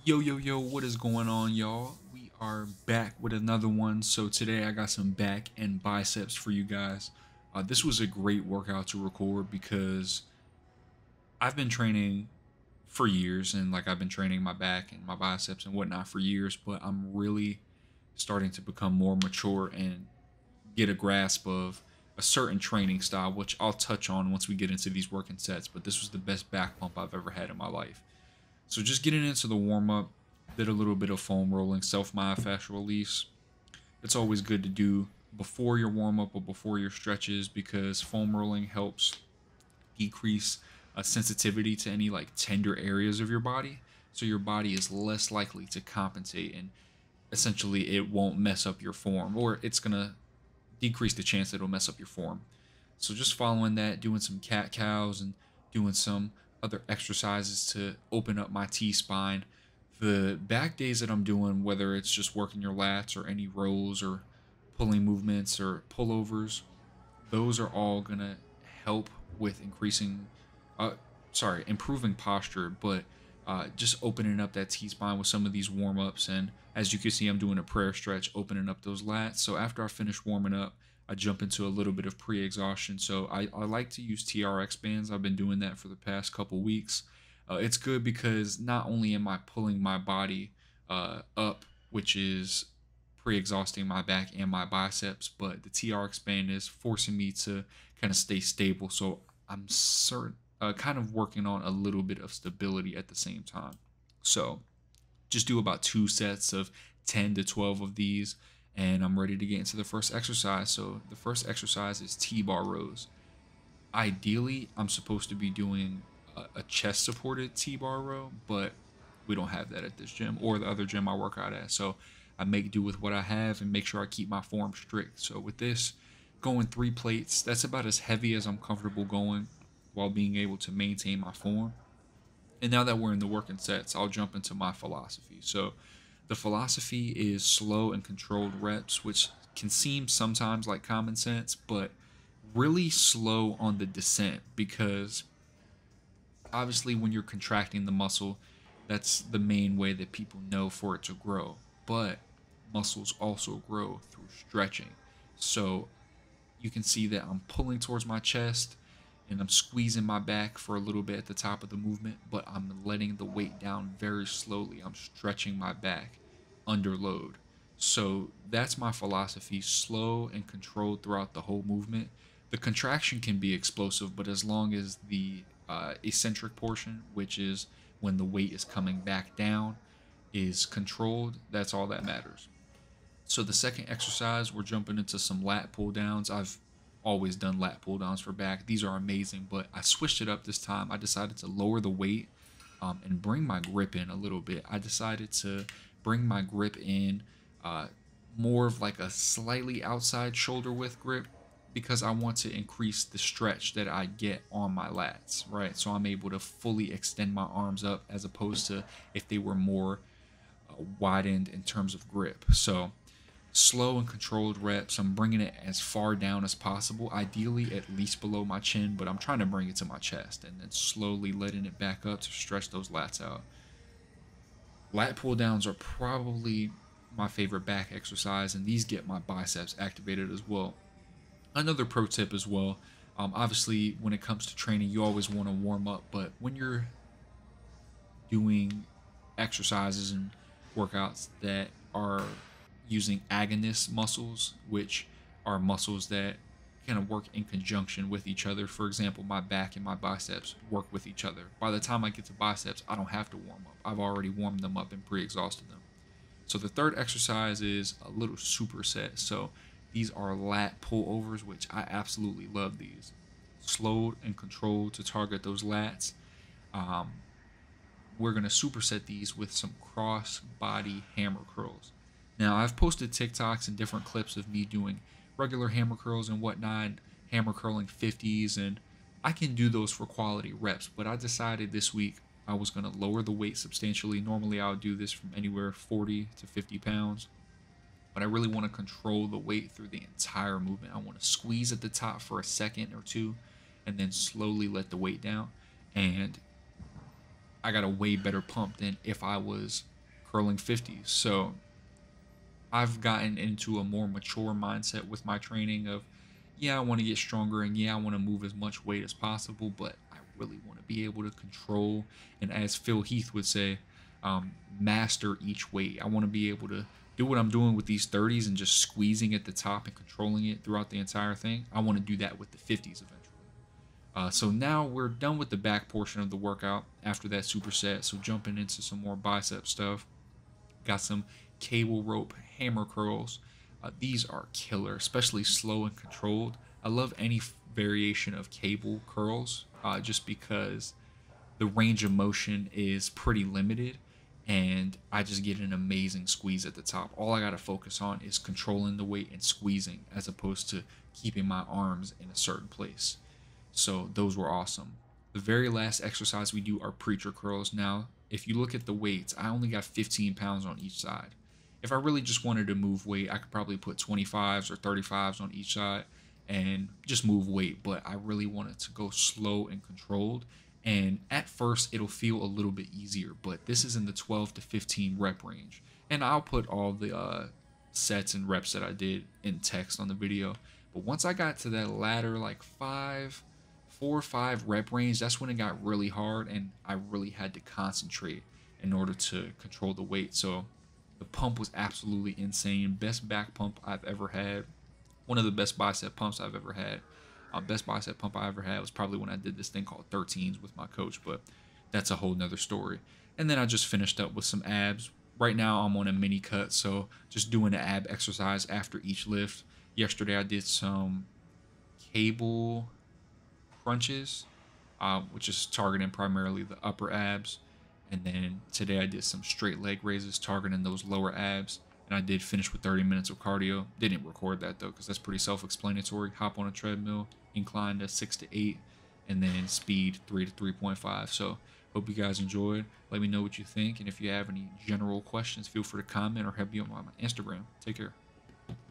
Yo, yo, yo, what is going on, y'all? We are back with another one. So today I got some back and biceps for you guys. This was a great workout to record because I've been training for years and I've been training my back and my biceps and whatnot for years, but I'm really starting to become more mature and get a grasp of a certain training style, which I'll touch on once we get into these working sets. But this was the best back pump I've ever had in my life. So just getting into the warm up, did a little bit of foam rolling, self myofascial release. It's always good to do before your warm up or before your stretches because foam rolling helps decrease sensitivity to any tender areas of your body. So your body is less likely to compensate and essentially it won't mess up your form, or it's going to decrease the chance that it'll mess up your form. So just following that, doing some cat cows and doing some other exercises to open up my T-spine. The back days that I'm doing, whether it's just working your lats or any rows or pulling movements or pullovers, those are all gonna help with uh, improving posture, but just opening up that T-spine with some of these warm-ups. And as you can see, I'm doing a prayer stretch, opening up those lats. So after I finish warming up, I jump into a little bit of pre-exhaustion. So I like to use TRX bands. I've been doing that for the past couple weeks. It's good because not only am I pulling my body up, which is pre-exhausting my back and my biceps, but the TRX band is forcing me to kind of stay stable. So I'm kind of working on a little bit of stability at the same time. So just do about 2 sets of 10 to 12 of these, and I'm ready to get into the first exercise. So the first exercise is T-bar rows. Ideally, I'm supposed to be doing a chest supported T-bar row, but we don't have that at this gym or the other gym I work out at. So I make do with what I have and make sure I keep my form strict. So with this, going 3 plates, that's about as heavy as I'm comfortable going while being able to maintain my form. And now that we're in the working sets, I'll jump into my philosophy. So the philosophy is slow and controlled reps, which can seem sometimes like common sense, but really slow on the descent because obviously when you're contracting the muscle, that's the main way that people know for it to grow. But muscles also grow through stretching. So you can see that I'm pulling towards my chest and I'm squeezing my back for a little bit at the top of the movement, but I'm letting the weight down very slowly. I'm stretching my back under load. So that's my philosophy, slow and controlled throughout the whole movement. The contraction can be explosive, but as long as the eccentric portion, which is when the weight is coming back down, is controlled, that's all that matters. So the second exercise, we're jumping into some lat pull downs. I've always done lat pull downs for back. These are amazing, but I switched it up this time. I decided to lower the weight and bring my grip in a little bit. I decided to bring my grip in more of like a slightly outside shoulder width grip because I want to increase the stretch that I get on my lats, right? So I'm able to fully extend my arms up as opposed to if they were more widened in terms of grip. So slow and controlled reps. I'm bringing it as far down as possible, ideally at least below my chin, but I'm trying to bring it to my chest and then slowly letting it back up to stretch those lats out. Lat pull downs are probably my favorite back exercise, and these get my biceps activated as well. Another pro tip as well, obviously when it comes to training, you always want to warm up, but when you're doing exercises and workouts that are using agonist muscles, which are muscles that kind of work in conjunction with each other. For example, my back and my biceps work with each other. By the time I get to biceps, I don't have to warm up. I've already warmed them up and pre-exhausted them. So the third exercise is a little superset. So these are lat pullovers, which I absolutely love these. Slowed and controlled to target those lats. Um, we're going to superset these with some cross body hammer curls. Now, I've posted TikToks and different clips of me doing regular hammer curls and whatnot, hammer curling 50s, and I can do those for quality reps, but I decided this week I was going to lower the weight substantially. Normally, I would do this from anywhere 40 to 50 pounds, but I really want to control the weight through the entire movement. I want to squeeze at the top for a second or two and then slowly let the weight down. And I got a way better pump than if I was curling 50s. So I've gotten into a more mature mindset with my training of, yeah, I want to get stronger and yeah, I want to move as much weight as possible, but I really want to be able to control and, as Phil Heath would say, master each weight. I want to be able to do what I'm doing with these 30s and just squeezing at the top and controlling it throughout the entire thing. I want to do that with the 50s eventually. So now we're done with the back portion of the workout after that superset. So jumping into some more bicep stuff. Got some cable rope hammer curls. These are killer, especially slow and controlled. I love any variation of cable curls just because the range of motion is pretty limited and I just get an amazing squeeze at the top. All I got to focus on is controlling the weight and squeezing as opposed to keeping my arms in a certain place. So those were awesome. The very last exercise we do are preacher curls. Now, if you look at the weights, I only got 15 pounds on each side. If I really just wanted to move weight, I could probably put 25s or 35s on each side and just move weight. But I really wanted to go slow and controlled. And at first, it'll feel a little bit easier, but this is in the 12 to 15 rep range. And I'll put all the sets and reps that I did in text on the video. But once I got to that latter, like 4 or 5 rep range, that's when it got really hard and I really had to concentrate in order to control the weight. So the pump was absolutely insane. Best back pump I've ever had. One of the best bicep pumps I've ever had. Best bicep pump I ever had was probably when I did this thing called 13s with my coach, but that's a whole nother story. And then I just finished up with some abs. Right now I'm on a mini cut, so just doing an ab exercise after each lift. Yesterday I did some cable crunches, which is targeting primarily the upper abs. And then today I did some straight leg raises targeting those lower abs. And I did finish with 30 minutes of cardio. Didn't record that though, because that's pretty self-explanatory. Hop on a treadmill, incline to 6 to 8, and then speed 3 to 3.5. So hope you guys enjoyed. Let me know what you think. And if you have any general questions, feel free to comment or hit me up on my Instagram. Take care.